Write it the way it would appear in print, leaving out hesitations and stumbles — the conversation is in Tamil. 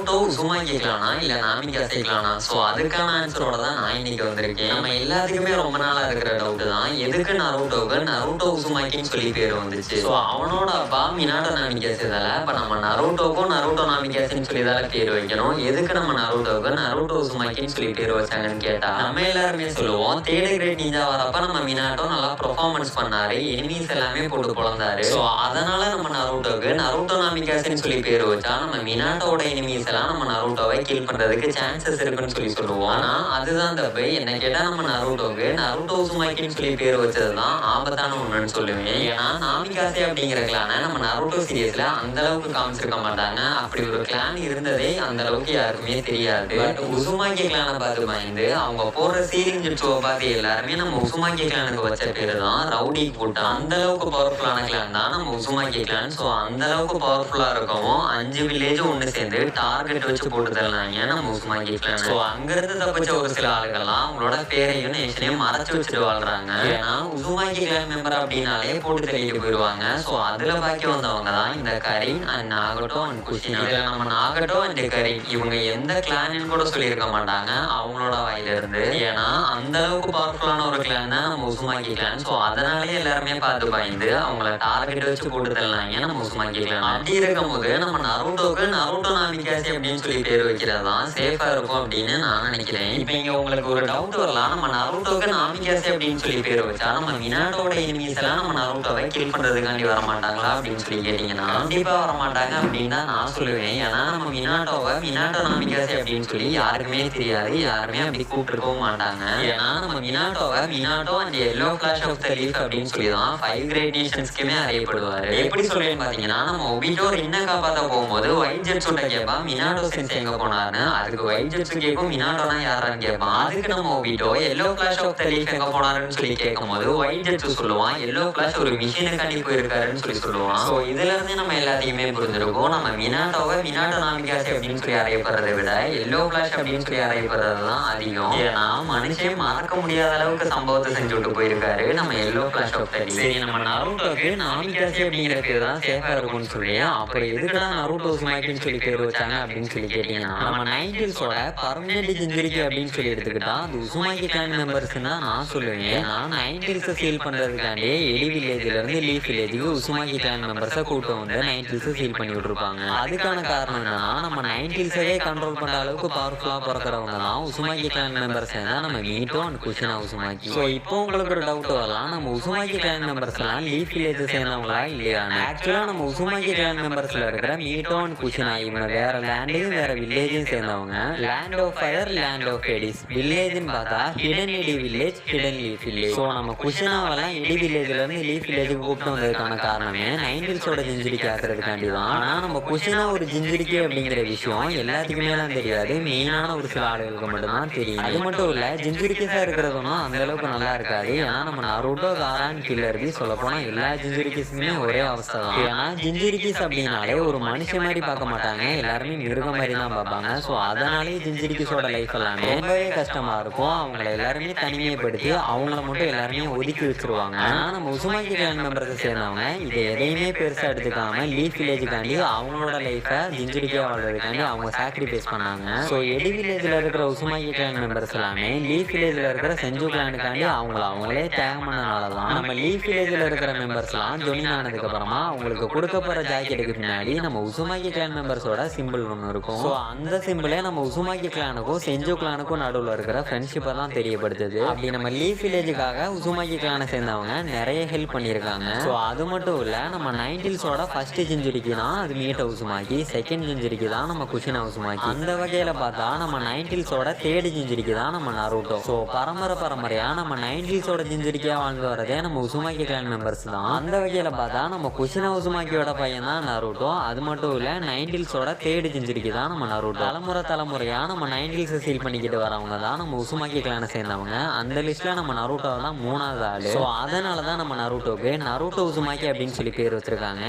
நருட்டோ உசுமாகி கிளானா இல்ல நாமிகாசே கிளானா? சோ அதுக்கான ஆன்சரோட தான் நான் இன்னைக்கு வந்திருக்கேன். நம்ம எல்லாத்துக்குமே ரொம்ப நாளா இருக்கிற டவுட் தான், எதுக்கு நருட்டோக்கு நருட்டோ உசுமாகின்னு சொல்லி பேர் வந்துச்சு? சோ அவனோட அப்பா மினாட்டோ நாமிகாசே தால, அப்ப நம்ம நருட்டோக்கும் நருட்டோ நாமிகாசேன்னு சொல்லி தால பேர் வைக்கணும். எதுக்கு நம்ம நருட்டோக்கு நருட்டோ உசுமாகின்னு சொல்லி பேர் வச்சாங்கன்னு கேட்டா நம்ம எல்லாருமே சொல்லுவோம், தேர்ட் கிரேட் நிஞ்சா வரப்ப நம்ம மினாட்டோ நல்லா பெர்ஃபார்மன்ஸ் பண்ணாரு, எனிமீஸ் எல்லாமே போட்டு பொழந்தாரு. சோ அதனால நம்ம நருட்டோக்கு நருட்டோ நாமிகாசேன்னு சொல்லி பேர் வச்சா நம்ம மினாட்டோட எனிமீஸ் எல்லாம் நம்ம நருட்டோவை கில் பண்றதுக்கு சான்சஸ் இருக்குன்னு சொல்லி சொல்லுவோம். ஆனா அதுதான் தப்பு. என்ன கேட்டா நம்ம நருட்டோக்கு நருட்டோ உசுமாகின்னு சொல்லி பேர் வச்சதுதான் ஆபத்தான ஒண்ணுன்னு சொல்லுவேன். ஏன்னா நாமிகாசே அப்படிங்கிற கிளானை நம்ம நருட்டோ சீரியஸ்ல அந்த அளவுக்கு காமிச்சிருக்க மாட்டாங்க. அப்படி ஒரு கிளான் இருந்ததே அந்த அளவுக்கு யாருக்குமே தெரியாது. பட் உசுமாகி கிளானை பார்த்து பயந்து அவங்க போடுற சீலிங் ஜுட்சுவை பார்த்து எல்லாருமே நம்ம உசுமாகி கிளானுக்கு வச்ச பேரு தான் ரவுடி கூட்டம். அந்த அளவுக்கு பவர்ஃபுல்லான கிளான் தான் நம்ம உசுமாகி கிளான். ஸோ அந்த அளவுக்கு பவர்ஃபுல்லா இருக்கவும் 5 வில்லேஜ் ஒன்று சேர்ந்து டார்கெட் வச்சு போட்டு தரலாங்க நம்ம உசுமாகி கிளான். ஸோ அங்கிருந்து தப்பிச்ச ஒரு சில ஆளுகள்லாம் அவங்களோட பேரையும் நேஷனையும் மறைச்சு வச்சுட்டு வாழ்றாங்க. ஏன்னா உசுமாகி கிளான் மெம்பர் அப்படின்னாலே போட்டு தெளிக்க போயிடுவாங்க. ஸோ அதுல பாக்கி வந்தவங்க தான் இந்த கரீன் அண்ட் நாகட்டோ அண்ட் குஷினா. இதுல நம்ம நாகட்டோ அண்ட் கரீன் இவங்க எந்த கிளான்னு கூட சொல்லியிருக்க மாட்டாங்க அவங்களோட வாயில இருந்து. ஏன்னா அந்த அளவுக்கு பவர்ஃபுல்லான ஒரு கிளான் தான் நம்ம உசுமாகி கிளான். ஸோ அதனாலேயே எல்லாருமே பார்த்து பயந்து அவங்கள டார்கெட் வச்சு போட்டு தரலாங்க நம்ம உசுமாகி கிளான். அப்படி இருக்கும் போது நம்ம நருட்டோக்கு நருட்டோ நாமிகாசே அப்படின்னு சொல்லி பேர் வைக்கிறதான் சேஃபா இருக்கும் அப்படின்னு நான் நினைக்கிறேன். இப்ப இங்க உங்களுக்கு ஒரு டவுட் வரலாம், நம்ம நருட்டோக்கு நாமிகாசே அப்படின்னு சொல்லி பேர் வச்சா நம்ம மினாட்டோட எனிமீஸ் எல்லாம் நம்ம நருட்டோவை கில் பண்றதுக்காண்டி வர மாட்டாங்களா அப்படின்னு சொல்லி கேட்டீங்கன்னா கண்டிப்பா வர மாட்டாங்க அப்படின்னு தான் நான் சொல்லுவேன். ஏன்னா நம்ம மினாட்டோவை மினாட்டோ நாமிகாசே அப்படின்னு சொல்லி யாருக்குமே தெரியாது, யாருமே அப்படி கூப்பிட்டுருக்கவும் மாட்டாங்க. ஏன்னா நம்ம மினாட்டோவை Minato and yellow flash of the leaf அப்படின்னு சொல்லி தான் 5 கிரேட் நேஷன்ஸ்க்குமே அறியப்படுவாரு. எப்படி சொல்றேன்னு பாத்தீங்கன்னா நம்ம ஒபிட்டோ ரின்னை காப்பாத்த போகும்போது ஒயிட் ஜெட்ஸோட கேட்பான் மினாட்டோ சென்ஸ் எங்க போனாருன்னு. அதுக்கு ஒயிட் ஜெட்ஸ் கேட்கும் மினாட்டோனா யாரான்னு கேட்பான். அதுக்கு நம்ம Obito yellow flash of the leaf எங்க போனாருன்னு சொல்லி கேட்கும் போது ஒயிட் ஜெட்ஸ் சொல்லுவான் எல்லோ கிளாஷ் ஒரு மிஷினுக்காண்டி போயிருக்காருன்னு சொல்லி சொல்லுவான். ஸோ இதுல இருந்து நம்ம எல்லாத்தையுமே புரிஞ்சிருக்கோம், நம்ம மினாட்டோவை மினாட்டோ நாமிகாசே அப்படின்னு சொல்லி அறையப்படுறதை விட எல்லோ கிளாஷ் அப்படின்னு சொல்லி அறையப்படுறது தான் அதிகம். ஏன்னா மனுஷன் மறக்க முடியாத அளவுக்கு சம்பவத்தை செஞ்சு விட்டு போயிருக்காரு நம்ம yellow flash of the leaf. சரி, நம்ம நருட்டோக்கு நாமிகாசே அப்படிங்கிற பேர் தான் சேஃபா இருக்கும்னு சொல்லி அப்புறம் எதுக்குடா நருட்டோ உசுமாகின்னு சொல்லி பேர் வச்சாங்க அப்படின்னு சொல்லி கேட்டீங்கன்னா நம்ம நைன்டில்ஸோட பர்மனெண்ட் செஞ்சுரிக்கு அப்படின்னு சொல்லி எடுத்துக்கிட்டா அது உசுமாகி கிளான் மெம்பர்ஸ் தான் நான் சொல்லுவேன். நான் நைன்டில்ஸை சீல் பண்றதுக்காண்டி எடி வில்லேஜ்ல இருந்து லீஃப் வில்லேஜுக்கு உசுமாகி கிளான் மெம்பர்ஸை கூட்டம் வந்து நைன்டில்ஸை சீல் பண்ணி விட்டுருப்பாங்க. அதுக்கான காரணம் என்னன்னா நம்ம நைன்டில்ஸவே கண்ட்ரோல் பண்ற அளவுக்கு பவர்ஃபுல்லா பிறக்கிறவங்க தான் உசுமாகி கிளான் மெம்பர்ஸ் தான் நம்ம மீட்டோ அண்ட் குஷினா உசுமாகி. ஸோ இப்போ உங்களுக்கு ஒரு டவுட் வரலாம், நம்ம உசுமாகி கிளான் மெம்பர்ஸ் எல்லாம் லீஃப் வில்லேஜ் சேர்ந்தவங்களா இல்லையா? ஆக்சுவலா நம்ம உசுமாகி கிளான் மெம்பர்ஸ்ல இருக்கிற மீட்டோ அண்ட் குஷினா இவங்க வேற லேண்டையும் வேற வில்லேஜையும் சேர்ந்தவங்க. Land of fire, land of eddies. வில்லேஜ்னு பார்த்தா hidden eddy village, hidden leaf village. So நம்ம குஷினாவெல்லாம் எடி வில்லேஜ்ல இருந்து லீஃப் வில்லேஜுக்கு கூப்பிட்டு வந்ததுக்கான காரணமே நைன்டில்ஸோட ஜிஞ்சிரிக்கு ஆக்குறதுக்காண்டி தான். ஆனா நம்ம குஷினா ஒரு ஜிஞ்சிரிக்கு அப்படிங்கிற விஷயம் எல்லாத்துக்குமே எல்லாம் தெரியாது, மெயினான ஒரு சில ஆளுகளுக்கு மட்டும்தான் தெரியும். அது மட்டும் இல்ல ஜிஞ்சிரிக்கஸா இருக்கிறதும் அந்த அளவுக்கு நல்லா இருக்காது. ஏன்னா நம்ம நருட்டோ, காரான், கில்லர்பி சொல்ல போனா எல்லா ஜிஞ்சிரிக்கஸுமே ஒரே அவஸ்தை தான். ஏன்னா ஜிஞ்சிரிக்கஸ் அப்படின்னாலே ஒரு மனுஷன் மாதிரி பார்க்க மாட்டாங்க, எல்லாருமே மிருகம் மாதிரி தான் பார்ப்பாங்க. ஸோ அதனாலே ஜிஞ்சிரிக்கஸோட லைஃப் எல்லாமே ரொம்பவே கஷ்டமா இருக்கும். அவங்கள எல்லாருமே தனிமைப்படுத்தி அவங்கள மட்டும் எல்லாருமே ஒதுக்கி வச்சிருவாங்க. ஆனா நம்ம உசுமாகி கிளான் மெம்பர்ஸை சேர்ந்தவங்க இதை எதையுமே பெருசா எடுத்துக்காம லீஃப் வில்லேஜுக்காண்டி அவங்களோட லைஃபை ஜிஞ்சிரிக்கா வாழ்றதுக்காண்டி அவங்க சாக்ரிஃபைஸ் பண்ணாங்க. ஸோ எடி வில்லேஜ்ல இருக்கிற உசுமாகி கிளான் மெம்பர்ஸ் எல்லாமே லீஃப் வில்லேஜ்ல இருக்கிற செஞ்சு கிளானுக்காண்டி அவங்களே தியாகம் பண்ணனாலதான் நம்ம லீஃப் வில்லேஜ்ல இருக்கிற மெம்பர்ஸ் எல்லாம் ஜொயின் ஆனதுக்கு அப்புறமா அவங்களுக்கு கொடுக்கப்படுற ஜாக்கெட்டுக்கு பின்னாடி நம்ம உசுமாகி கிளான் மெம்பர்ஸோட சிம்பிள் ஒன்று இருக்கும். ஸோ அந்த சிம்பிளே நம்ம உசுமாகி கிளானுக்கும் செஞ்சு கிளானுக்கும் நடுவில் இருக்கிற ஃப்ரெண்ட்ஷிப்பை தான் தெரியப்படுத்துது. அப்படி நம்ம லீஃப் வில்லேஜுக்காக உசுமாகி கிளானை சேர்ந்தவங்க நிறைய ஹெல்ப் பண்ணியிருக்காங்க. ஸோ அது மட்டும் இல்லை, நம்ம நைன்டில்ஸோட ஃபர்ஸ்ட் செஞ்சுரிக்கு தான் அது மீட்டோ உசுமாகி, செகண்ட் செஞ்சுரிக்கு தான் நம்ம குஷினா உசுமாகி. அந்த வகையில பார்த்தா நம்ம நைன்டில்ஸோட தேர்ட் செஞ்சுரிக்கு தான் நம்ம நருட்டோ. ஸோ பரம்பரையா நம்ம நைன்டில்ஸோட செஞ்சுரிக்கா வாழ்ந்து வரதே நம்ம உசுமாகி கிளான் மெம்பர்ஸ் தான். அந்த வகையில பார்த்தா நம்ம குஷினா உசுமாகியோட பையன் தான் நருட்டோ. அது மட்டும் இல்ல நைன்டில்ஸோட தேர்ட் செஞ்சுரிக்கு தான் நம்ம நருட்டோ. தலைமுறையா நம்ம நைன்டில்ஸை சீல் பண்ணிக்கிட்டு வரவங்க தான் நம்ம உசுமாகி கிளானை சேர்ந்தவங்க. அந்த லிஸ்ட்ல நம்ம நருட்டோ தான் 3வது ஆளு. ஸோ அதனால தான் நம்ம நருட்டோக்கு நருட்டோ உசுமாகி அப்படின்னு சொல்லி பேர் வச்சிருக்காங்க.